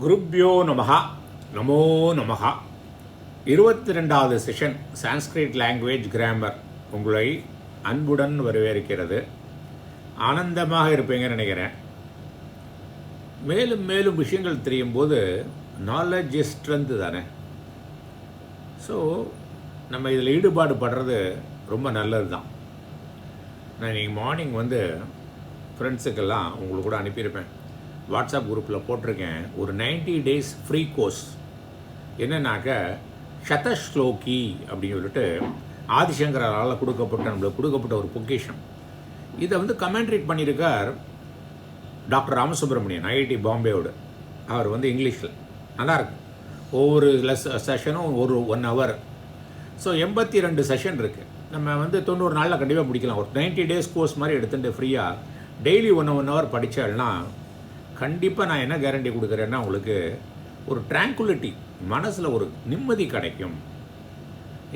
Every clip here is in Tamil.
குருப்யோ நமஹா நமோ நமஹா. 22வது செஷன் சான்ஸ்கிரிட் லாங்குவேஜ் கிராமர் உங்களை அன்புடன் வரவேற்கிறது. ஆனந்தமாக இருப்பீங்கன்னு நினைக்கிறேன். மேலும் மேலும் விஷயங்கள் தெரியும் போது நாலேஜ் இஸ் ஸ்ட்ரென்த்து தானே. ஸோ நம்ம இதில் ஈடுபாடு படுறது ரொம்ப நல்லது தான். நான் இன்றைக்கி மார்னிங் ஃப்ரெண்ட்ஸுக்கெல்லாம் உங்களுக்கு கூட அனுப்பியிருப்பேன். வாட்ஸ்அப் குரூப்பில் போட்டிருக்கேன். ஒரு 90 days ஃப்ரீ கோர்ஸ். என்னன்னாக்க சதஸ்லோகி அப்படின்னு சொல்லிட்டு ஆதிசங்கரால் நம்மளுக்கு கொடுக்கப்பட்ட ஒரு பொக்கிஷம். இதை கமெண்ட்ரேட் பண்ணியிருக்கார் டாக்டர் ராமசுப்ரமணியன், ஐஐடி பாம்பேவோடு. அவர் இங்கிலீஷில் நல்லாயிருக்கு. ஒவ்வொரு செஷனும் ஒரு 1 hour. ஸோ 82 செஷன் இருக்குது. நம்ம 90 நாளில் கண்டிப்பாக முடிக்கலாம். ஒரு 90 days கோர்ஸ் மாதிரி எடுத்துகிட்டு ஃப்ரீயாக டெய்லி 1 hour படித்தாள்னா கண்டிப்பாக நான் என்ன கேரண்டி கொடுக்குறேன்னா உங்களுக்கு ஒரு ட்ராங்குலிட்டி, மனசில் ஒரு நிம்மதி கிடைக்கும்.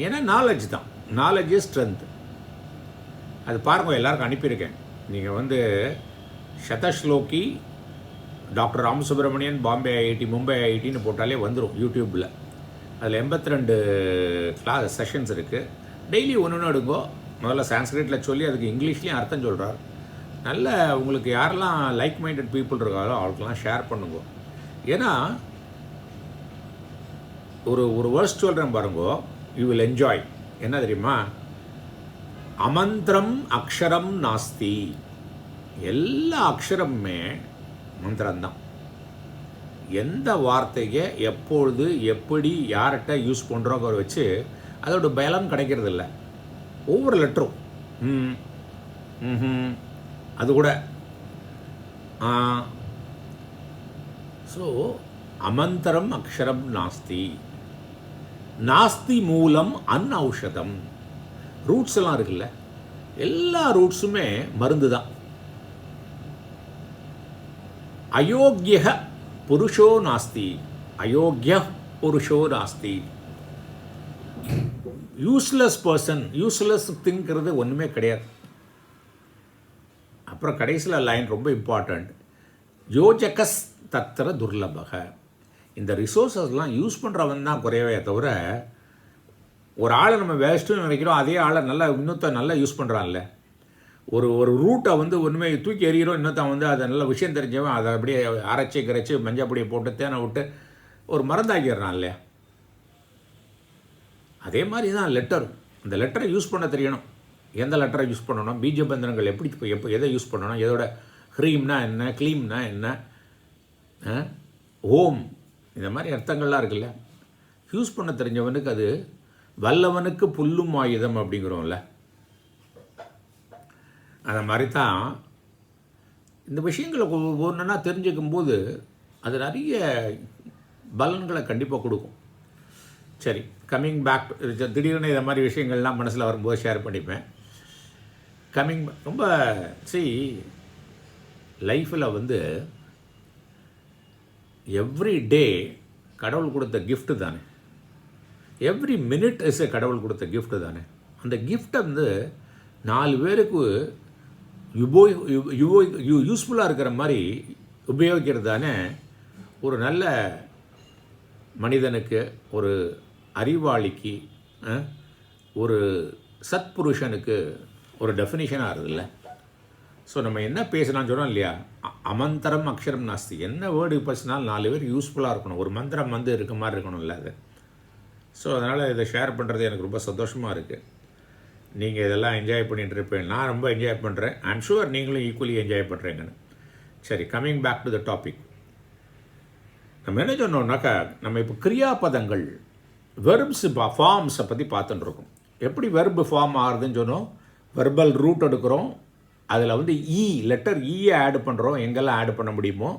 ஏன்னா நாலேஜ் தான், நாலேஜ் இஸ் ஸ்ட்ரென்த். அது பாருங்கள், எல்லாருக்கும் அனுப்பியிருக்கேன். நீங்கள் சதஸ்லோகி டாக்டர் ராமசுப்ரமணியன் பாம்பே ஐஐடி மும்பை ஐஐடின்னு போட்டாலே வந்துடும் யூடியூப்பில். அதில் 82 செஷன்ஸ் இருக்குது. டெய்லி ஒன்று எடுங்கோ. முதல்ல சான்ஸ்கிரிட்டில் சொல்லி அதுக்கு இங்கிலீஷ்லேயும் அர்த்தம் சொல்கிறார். நல்ல உங்களுக்கு யாரெல்லாம் லைக் மைண்டட் பீப்புள் இருக்காரோ அவங்களுக்கெல்லாம் ஷேர் பண்ணுங்க. ஏன்னா ஒரு வேர்ஸ் சொல்கிறேன் பாருங்கோ, யூ வில் என்ஜாய். என்ன தெரியுமா? அமந்திரம் அக்ஷரம் நாஸ்தி. எல்லா அக்ஷரமுமே மந்திரம்தான். எந்த வார்த்தையை எப்பொழுது எப்படி யார்கிட்ட யூஸ் பண்ணுறோங்கிற வச்சு அதோட பலம் கிடைக்கிறது இல்லை. ஒவ்வொரு லெட்டரும் அது கூட. ஸோ அமந்தரம் அக்ஷரம் நாஸ்தி. நாஸ்தி மூலம் அன்ஔஷதம். ரூட்ஸ் எல்லாம் இருக்குல்ல, எல்லா ரூட்ஸுமே மருந்து தான். அயோக்கிய புருஷோ நாஸ்தி. அயோக்கிய புருஷோ நாஸ்தி. யூஸ்லெஸ் பர்சன், யூஸ்லெஸ் திங்கிறது ஒன்றுமே கிடையாது. அப்புறம் கடைசியில் லைன் ரொம்ப இம்பார்ட்டண்ட். யோஜகஸ் தத்திர துர்லபக. இந்த ரிசோர்ஸஸ்லாம் யூஸ் பண்ணுறவன் தான் குறையவே தவிர, ஒரு ஆளை நம்ம வேஸ்ட்டுன்னு நினைக்கிறோம், அதே ஆளை நல்லா யூஸ் பண்ணுறான்ல. ஒரு ரூட்டை ஒன்றுமே தூக்கி எறிகிறோம், இன்னொருத்தன் அதை நல்ல விஷயம் தெரிஞ்சவன் அதை அப்படியே அரைச்சி கரைச்சி மஞ்சப்பொடியை போட்டு தேனை விட்டு ஒரு மருந்தாக்கிடுறான் இல்லையா. அதே மாதிரி தான் லெட்டரும். அந்த லெட்டரை யூஸ் பண்ண தெரியணும். எந்த லெட்டரை யூஸ் பண்ணணும், பீஜபந்திரங்கள் எப்படி எதை யூஸ் பண்ணணும், எதோட ஹ்ரீம்னா என்ன, க்ளீம்னா என்ன, ஓம், இந்த மாதிரி அர்த்தங்கள்லாம் இருக்குல்ல. யூஸ் பண்ண தெரிஞ்சவனுக்கு அது வல்லவனுக்கு புல்லும் ஆயுதம் அப்படிங்கிறோம்ல. அந்த மாதிரி தான் இந்த விஷயங்களை ஒன்றுனா தெரிஞ்சுக்கும் போது அது நிறைய பலன்களை கண்டிப்பாக கொடுக்கும். சரி, கம்மிங் பேக். திடீர்னு இதை மாதிரி விஷயங்கள்லாம் மனசில் வரும்போது ஷேர் பண்ணிப்பேன். ரொம்ப லைஃப்பில் எவ்ரி டே கடவுள் கொடுத்த கிஃப்ட்டு தானே. எவ்ரி மினிட் இஸ் கடவுள் கொடுத்த கிஃப்ட்டு தானே. அந்த கிஃப்டை 4 பேருக்கு யூஸ்ஃபுல்லாக இருக்கிற மாதிரி உபயோகிக்கிறது தானே ஒரு நல்ல மனிதனுக்கு, ஒரு அறிவாளிக்கு, ஒரு சத்புருஷனுக்கு ஒரு டெஃபினிஷனாக இருக்குதுல்ல. ஸோ நம்ம என்ன பேசலாம்னு சொன்னோம் இல்லையா, அமந்தரம் அக்ஷரம் நாஸ்தி. என்ன வேர்டு பேசினாலும் 4 பேர் யூஸ்ஃபுல்லாக இருக்கணும். ஒரு மந்திரம் இருக்க மாதிரி இருக்கணும்ல அது. ஸோ அதனால் இதை ஷேர் பண்ணுறது எனக்கு ரொம்ப சந்தோஷமாக இருக்குது. நீங்கள் இதெல்லாம் என்ஜாய் பண்ணிகிட்டு இருப்பேன். நான் ரொம்ப என்ஜாய் பண்ணுறேன். ஐம் ஷுவர் நீங்களும் ஈக்குவலி என்ஜாய் பண்ணுறீங்கன்னு. சரி, coming back to the topic. நம்ம என்ன சொன்னோம்னாக்கா, நம்ம இப்போ கிரியாபதங்கள் வெர்ப்ஸ் ஃபார்ம்ஸை பற்றி பார்த்துட்டு இருக்கோம். எப்படி வெர்பு ஃபார்ம் ஆகுதுன்னு சொன்னோம். வெர்பல் ரூட் எடுக்கிறோம். அதில் லெட்டர் ஈயை ஆட் பண்ணுறோம், எங்கெல்லாம் ஆட் பண்ண முடியுமோ.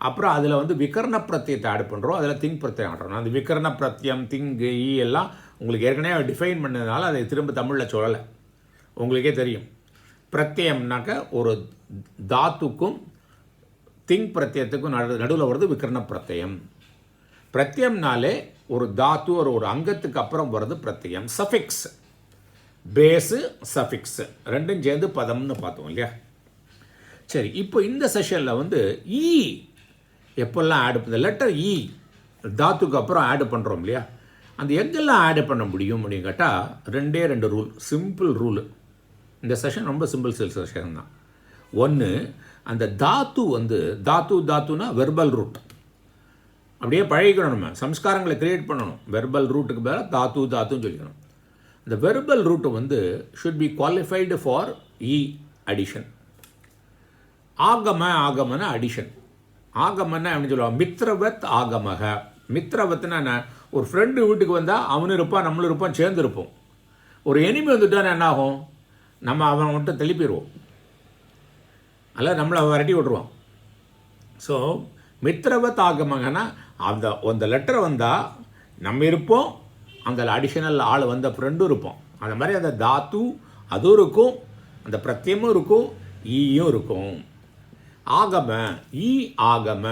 அப்புறம் அதில் விகரண பிரத்தியத்தை ஆட் பண்ணுறோம். அதில் திங் பிரத்தியம் ஆடுறோம். அந்த விகரண பிரத்தியம், திங்கு, ஈ எல்லாம் உங்களுக்கு ஏற்கனவே டிஃபைன் பண்ணதுனால அதை திரும்ப தமிழில் சொல்லலை. உங்களுக்கே தெரியும். பிரத்தியம்னாக்க ஒரு தாத்துக்கும் திங் பிரத்தியத்துக்கும் நடுவில் வருது விகரண பிரத்தியம். பிரத்தியம்னாலே ஒரு தாத்து ஒரு அங்கத்துக்கு அப்புறம் வருது பிரத்தியம். சஃபிக்ஸ், பேஸு, சஃபிக்ஸ் ரெண்டும் சேர்ந்து பதம்னு பார்த்தோம் இல்லையா. சரி, இப்போ இந்த செஷனில் ஈ எப்போல்லாம் ஆட் இந்த லெட்டர் இ தாத்துக்கு அப்புறம் ஆட் பண்ணுறோம் இல்லையா, அந்த எங்கெல்லாம் ஆட் பண்ண முடியும் அப்படின்னு கேட்டால் 2 ரூல், சிம்பிள் ரூலு. இந்த செஷன் ரொம்ப சிம்பிள் செஷன் தான். ஒன்று, அந்த தாத்து வந்து தாத்துனா வெர்பல் ரூட், அப்படியே பழகிக்கணும். நம்ம சம்ஸ்காரங்களை கிரியேட் பண்ணணும். வெர்பல் ரூட்டுக்கு பதிலாக தாத்துன்னு சொல்லிக்கணும். இந்த வெர்பல் ரூட்டு வந்து ஷுட் பி குவாலிஃபைடு ஃபார் இ அடிஷன். ஆகமனா அடிஷன். ஆகமன்னா அப்படின்னு சொல்லுவாங்க, மித்ரவத் ஆகமக. மித்ரவத்னா என்ன, ஒரு ஃப்ரெண்டு வீட்டுக்கு வந்தால் அவனு இருப்பான் நம்மளும் இருப்பான் சேர்ந்து இருப்போம். ஒரு எனிமி வந்துட்டான்னு என்ன ஆகும், நம்ம அவன் மட்டும் தெளிப்பிடுவோம், அல்ல நம்மளை விரட்டி விட்ருவோம். ஸோ மித்ரவத் ஆகமகனா அந்த லெட்டர் வந்தால் நம்ம இருப்போம், அந்த அடிஷனல் ஆள் வந்த ஃப்ரெண்டும் இருப்போம். அந்த மாதிரி அந்த தாத்து அதுவும் இருக்கும், அந்த பிரத்யமும் இருக்கும், ஈயும் இருக்கும். ஆகம ஈ ஆகம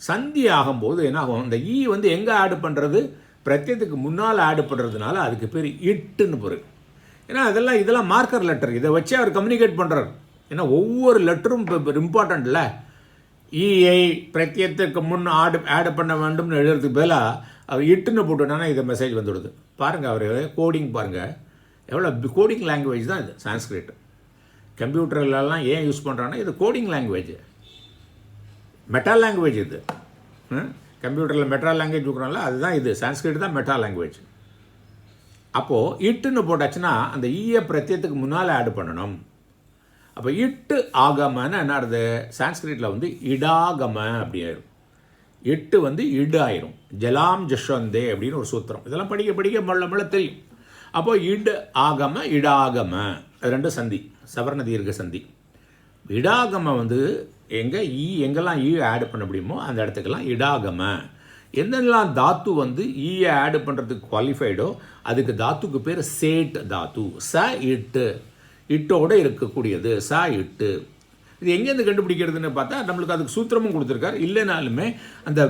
சந்தி ஆகும்போது என்ன ஆகும், இந்த ஈ வந்து எங்கே ஆட் பண்ணுறது, பிரத்யத்துக்கு முன்னால் ஆட் பண்ணுறதுனால அதுக்கு பேர் இட்டுன்னு பொருள். ஏன்னா இதெல்லாம் மார்க்கர் லெட்டர், இதை வச்சு அவர் கம்யூனிகேட் பண்ணுறார். ஏன்னா ஒவ்வொரு லெட்டரும் இப்போ இம்பார்ட்டண்ட்ல. ஈஐ பிரத்யத்துக்கு முன் ஆட் பண்ண வேண்டும்னு எழுதுறதுக்கு பதிலாக அவர் இட்டுன்னு போட்டுட்டானா இது மெசேஜ் வந்துவிடுது. பாருங்கள், அவர் கோடிங் பாருங்கள், எவ்வளோ கோடிங் லாங்குவேஜ் தான் இது. சான்ஸ்கிரிட் கம்ப்யூட்டர்லாம் ஏன் யூஸ் பண்ணுறாங்கன்னா இது கோடிங் லாங்குவேஜ், மெட்டா லாங்குவேஜ். இது கம்ப்யூட்டரில் மெட்டா லாங்குவேஜ் கொடுக்குறோம்ல, அதுதான் இது. சான்ஸ்கிரிட் தான் மெட்டா லாங்குவேஜ். அப்போது இட்டுன்னு போட்டாச்சுன்னா அந்த ஈய பிரத்யத்துக்கு முன்னால் ஆட் பண்ணணும். அப்போ இட்டு ஆகமன்னு என்ன ஆகுது, சான்ஸ்கிரிட்டில் வந்து இடாகம அப்படி ஆயிடும். இட்டு வந்து இடு ஆயிரும். ஜலாம் ஜஸ்வந்தே அப்படின்னு ஒரு சூத்திரம். இதெல்லாம் படிக்க மொள்ள தெரியும். அப்போது இடு ஆகம இடாகம, அது ரெண்டும் சந்தி, சவர்ண தீர்க்க சந்தி. இடாகம வந்து எங்கெல்லாம் ஈ ஆட் பண்ண முடியுமோ அந்த இடத்துக்கெல்லாம் இடாகம. எந்தெல்லாம் தாத்து வந்து ஈயை ஆட் பண்ணுறதுக்கு குவாலிஃபைடோ அதுக்கு தாத்துக்கு பேர் சேட் தாத்து. இட்டோடு இருக்கக்கூடியது ச இட்டு. இது எங்கேருந்து கண்டுபிடிக்கிறதுன்னு பார்த்தா நம்மளுக்கு அதுக்கு சூத்திரமும் கொடுத்துருக்காரு. இல்லைனாலுமே அந்த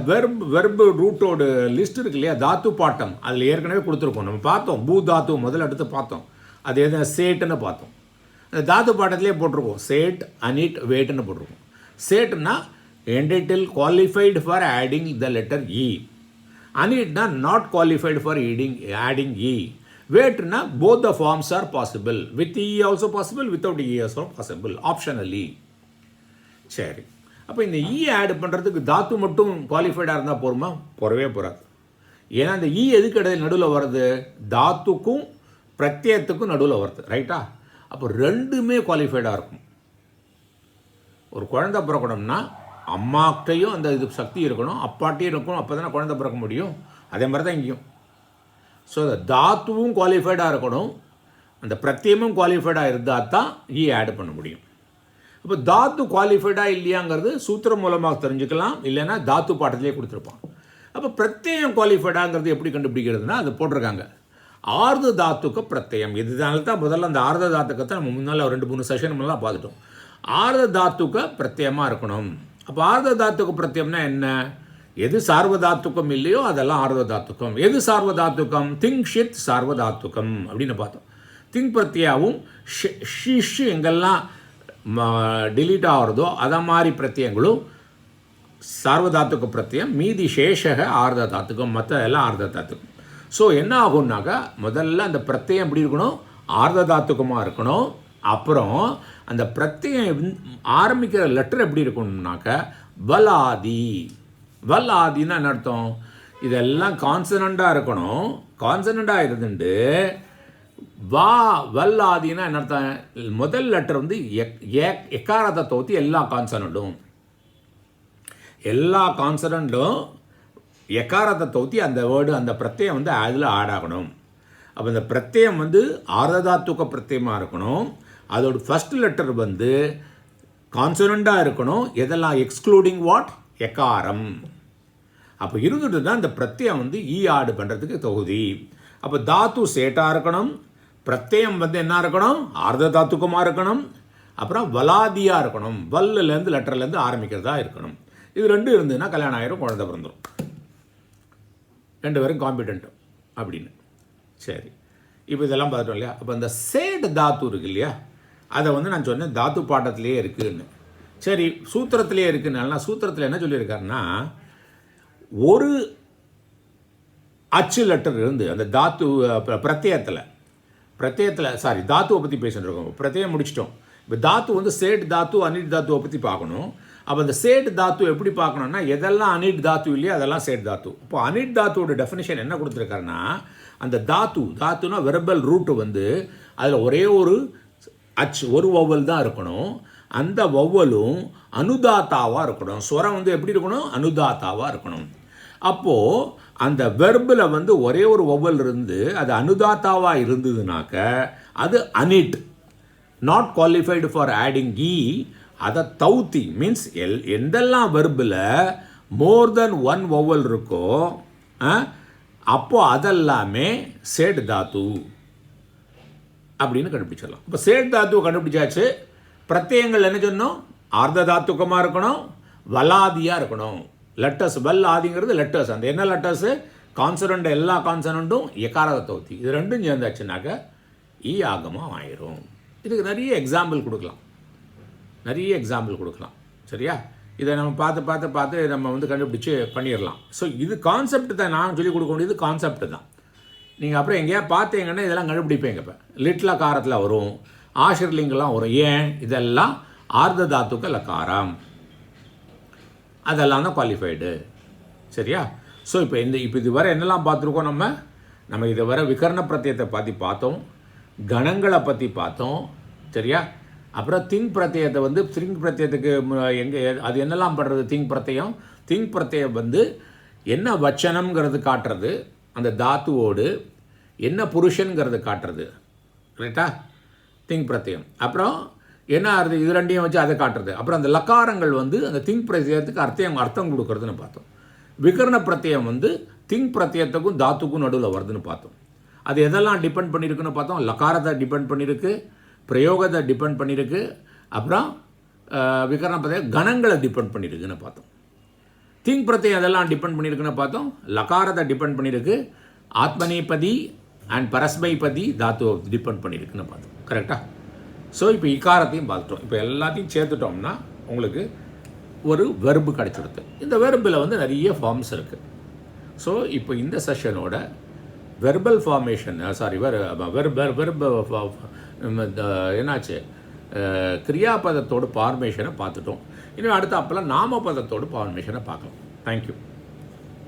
வெர்பு ரூட்டோட லிஸ்ட் இருக்கு இல்லையா, தாத்து பாட்டம், அதில் ஏற்கனவே கொடுத்துருக்கோம். நம்ம பார்த்தோம் பூ தாத்து முதல்ல எடுத்து பார்த்தோம், அது எது சேட்டுன்னு பார்த்தோம். அந்த தாத்து பாட்டத்திலே போட்டிருக்கோம் சேட் அனிட் வேட்டுன்னு போட்டிருக்கோம். சேட்னா entitled qualified for adding the letter இ. அனிட்னா நாட் குவாலிஃபைடு ஃபார் ஆடிங் இ. வேட்னா both the forms are possible, with இ ஆல்சோ பாசிபிள், வித்தவுட் இ ஆல்சோ பாசிபிள், ஆப்ஷனலி. சரி, அப்போ இந்த இ ஆட் பண்ணுறதுக்கு தாத்து மட்டும் குவாலிஃபைடாக இருந்தால் போருமா? போறவே போகாது. ஏன்னா இந்த இ எதுக்கு இடையில நடுவில் வருது, தாத்துக்கும் பிரத்யத்துக்கும் நடுவில் வருது, ரைட்டா? அப்போ ரெண்டுமே குவாலிஃபைடாக இருக்கும். ஒரு குழந்தை பிறக்கணும்னா அம்மாக்கிட்டையும் அந்த இது சக்தி இருக்கணும், அப்பாட்டையும் இருக்கணும், அப்போ தானே குழந்தை பிறக்க முடியும். அதே மாதிரி தான் இங்கேயும். ஸோ அந்த தாத்துவும் குவாலிஃபைடாக இருக்கணும், அந்த பிரத்யமும் குவாலிஃபைடாக இருந்தால் தான் இ ஆட் பண்ண முடியும். அப்போ தாத்து குவாலிஃபைடாக இல்லையாங்கிறது சூத்திரம் மூலமாக தெரிஞ்சுக்கலாம், இல்லைன்னா தாத்து பாட்டத்திலே கொடுத்துருப்பான். அப்போ பிரத்யம் குவாலிஃபைடாங்கிறது எப்படி கண்டுபிடிக்கிறதுனா அது போட்டிருக்காங்க, ஆர்த தாத்துக்க பிரத்யம். இதனால தான் முதல்ல அந்த ஆர்த தாத்துக்கத்தை நம்ம முன்னால் 2-3 செஷன் முன்னெல்லாம் பார்த்துட்டோம். ஆர்த தாத்துக்க பிரத்யமாக இருக்கணும். அப்போ ஆர்த தாத்துக்க பிரத்யம்னா என்ன, எது சார்வதாத்துக்கம் இல்லையோ அதெல்லாம் ஆர்வதாத்துக்கம். எது சார்வதாத்துக்கம், திங் ஷித் சார்வதாத்துக்கம் அப்படின்னு பார்த்தோம். திங் பிரத்யாவும் ஷிஷ் எங்கெல்லாம் டிலீட் ஆகிறதோ அதை மாதிரி பிரத்யங்களும் சார்வதாத்துக்க பிரத்யம். மீதி சேஷக ஆர்த தாத்துக்கம், மற்ற எல்லாம் ஆர்த தாத்துக்கம். ஸோ என்ன ஆகும்னாக்கா முதல்ல அந்த பிரத்யம் எப்படி இருக்கணும், ஆர்த தாத்துக்கமாக இருக்கணும். அப்புறம் அந்த பிரத்யம் ஆரம்பிக்கிற லெட்டர் எப்படி இருக்கணும்னாக்கா வலாதி. வல்லாதின்னா என்ன அர்த்தம், இதெல்லாம் கான்சனண்டாக இருக்கணும். கான்சனண்டாக இருந்துட்டு வல்லாதின்னா என்ன அர்த்தம், முதல் லெட்டர் வந்து எக்காரத்தை தோற்றி எல்லா கான்சனண்டும் எக்காரத்தை தோற்றி அந்த வேர்டு அந்த பிரத்யம் வந்து அதில் ஆட் ஆகணும். அப்போ இந்த பிரத்யம் வந்து ஆர்ததாத்துக்க பிரத்யமாக இருக்கணும். அதோட ஃபர்ஸ்ட் லெட்டர் வந்து கான்சனண்டாக இருக்கணும். எதெல்லாம் எக்ஸ்க்ளூடிங் வாட், எக்காரம். அப்போ இருந்துட்டு தான் இந்த பிரத்யம் வந்து ஈ ஆடு பண்ணுறதுக்கு தகுதி. அப்போ தாத்து சேட்டாக இருக்கணும், பிரத்யம் வந்து என்ன இருக்கணும், ஆர்த தாத்துக்கமாக இருக்கணும், அப்புறம் வலாதியாக இருக்கணும், வல்லுலேருந்து லெட்டர்லேருந்து ஆரம்பிக்கிறதா இருக்கணும். இது ரெண்டும் இருந்ததுன்னா கல்யாணம் ஆயிரும், குழந்தை பிறந்துடும், 2 பேரும் காம்பிடென்ட் அப்படின்னு. சரி, இப்போ இதெல்லாம் பார்த்துட்டோம் இல்லையா. அப்போ இந்த சேட் தாத்து இருக்கு இல்லையா, அதை வந்து நான் சொன்னேன் தாத்து பாட்டத்திலே இருக்குன்னு. சரி, சூத்திரத்திலே இருக்குனால சூத்திரத்தில் என்ன சொல்லியிருக்காருன்னா, ஒரு அச்சு லெட்டர் இருந்து அந்த தாத்து பிரத்யத்தில் தாத்துவை பற்றி பேசிட்டு இருக்கோம். பிரத்யம் முடிச்சிட்டோம். இப்போ தாத்து வந்து சேட் தாத்து அனிட் தாத்துவை பற்றி பார்க்கணும். அப்போ அந்த சேட் தாத்து எப்படி பார்க்கணும்னா, எதெல்லாம் அனிட் தாத்து இல்லையோ அதெல்லாம் சேட் தாத்து. இப்போ அனிட் தாத்துவோட டெஃபினேஷன் என்ன கொடுத்துருக்காருன்னா, அந்த தாத்துனா வெர்பல் ரூட்டு வந்து அதில் ஒரே ஒரு அச்சு, ஒரு வௌவல் தான் இருக்கணும். அந்த வௌவலும் அனுதாத்தாவாக இருக்கணும். ஸ்வரம் வந்து எப்படி இருக்கணும்? அனுதாத்தாவாக இருக்கணும். அப்போது அந்த வெர்பில் வந்து ஒரே ஒரு வௌவல் இருந்து அது அனுதாத்தாவாக இருந்ததுனாக்க அது அனிட், நாட் குவாலிஃபைடு ஃபார் ஆடிங் ஈ. அதை தௌத்தி மீன்ஸ் எந்தெல்லாம் வெர்பில் மோர் தென் ஒன் வௌவல் இருக்கோ அப்போது அதெல்லாமே சேட் தாத்து அப்படின்னு கண்டுபிடிச்சிடலாம். இப்போ சேட் தாத்துவை கண்டுபிடிச்சாச்சு. பிரத்யங்கள் என்ன சொன்னோம்? ஆர்த்த தாத்துக்கமாக இருக்கணும், வலாதியாக இருக்கணும். லெட்டர்ஸ் வல் ஆதிங்கிறது லெட்டர்ஸ். அந்த என்ன லெட்டர்ஸு? கான்சனண்ட், எல்லா கான்சனண்ட்டும் எக்காரத தௌத்தி. இது ரெண்டும் சேர்ந்தாச்சுனாக்க ஈ ஆகமாக ஆயிரும். இதுக்கு நிறைய எக்ஸாம்பிள் கொடுக்கலாம். சரியா? இதை நம்ம பார்த்து நம்ம வந்து கண்டுபிடிச்சி பண்ணிடலாம். ஸோ இது கான்செப்ட் தான். நான் சொல்லிக் கொடுக்க வேண்டியது கான்செப்ட் தான். நீங்கள் அப்புறம் எங்கேயா பார்த்தீங்கன்னா இதெல்லாம் கண்டுபிடிப்பீங்க. இப்போ லிட்ல காரத்தில் வரும், ஆஷிர்லிங்கெல்லாம் வரும். ஏன்? இதெல்லாம் ஆர்த்த தாத்துக்க லக்காரம், அதெல்லாம் தான் குவாலிஃபைடு. சரியா? ஸோ இப்போ இது வரை என்னெல்லாம் பார்த்துருக்கோம்? நம்ம இதை வர விகரண பிரத்யத்தை பற்றி பார்த்தோம், கணங்களை பற்றி பார்த்தோம். சரியா? அப்புறம் திங் பிரத்யத்தை வந்து திங் பிரத்யத்துக்கு அது என்னெல்லாம் பண்ணுறது? திங் பிரத்யம் வந்து என்ன வச்சனம்ங்கிறது காட்டுறது, அந்த தாத்துவோடு என்ன புருஷன்கிறது காட்டுறது. ரைட்டா? திங் பிரத்யம். அப்புறம் என்ன ஆகுது? இது ரெண்டையும் வச்சு அதை காட்டுறது. அப்புறம் அந்த லக்காரங்கள் வந்து அந்த திங் பிரத்யத்துக்கு அர்த்தம் கொடுக்கறதுன்னு பார்த்தோம். விகரண பிரத்யம் வந்து திங் பிரத்யத்துக்கும் தாத்துக்கும் நடுவில் வருதுன்னு பார்த்தோம். அது எதெல்லாம் டிபெண்ட் பண்ணியிருக்குன்னு பார்த்தோம். லக்காரத்தை டிபெண்ட் பண்ணியிருக்கு, பிரயோகத்தை டிபெண்ட் பண்ணியிருக்கு, அப்புறம் விகரண பிரத்யம் கணங்களை டிபெண்ட் பண்ணியிருக்குன்னு பார்த்தோம். திங் பிரத்யம் அதெல்லாம் டிபெண்ட் பண்ணியிருக்குன்னு பார்த்தோம். லக்காரத்தை டிபெண்ட் பண்ணியிருக்கு, ஆத்மநேபதி அண்ட் பரஸ்மைபதி தாத்துவை டிபெண்ட் பண்ணியிருக்குன்னு பார்த்தோம். கரெக்டாக? ஸோ இப்போ இக்காரத்தையும் பார்த்துட்டோம். இப்போ எல்லாத்தையும் சேர்த்துட்டோம்னா உங்களுக்கு ஒரு வெர்பு கிடச்சிடுது. இந்த வெர்பில் வந்து நிறைய ஃபார்ம்ஸ் இருக்குது. ஸோ இப்போ இந்த செஷனோட வெர்பல் ஃபார்மேஷன் என்னாச்சு, கிரியாபதத்தோட ஃபார்மேஷனை பார்த்துட்டோம். இன்னும் அடுத்த அப்போல்லாம் நாமபதத்தோட ஃபார்மேஷனை பார்க்கலாம். தேங்க்யூ.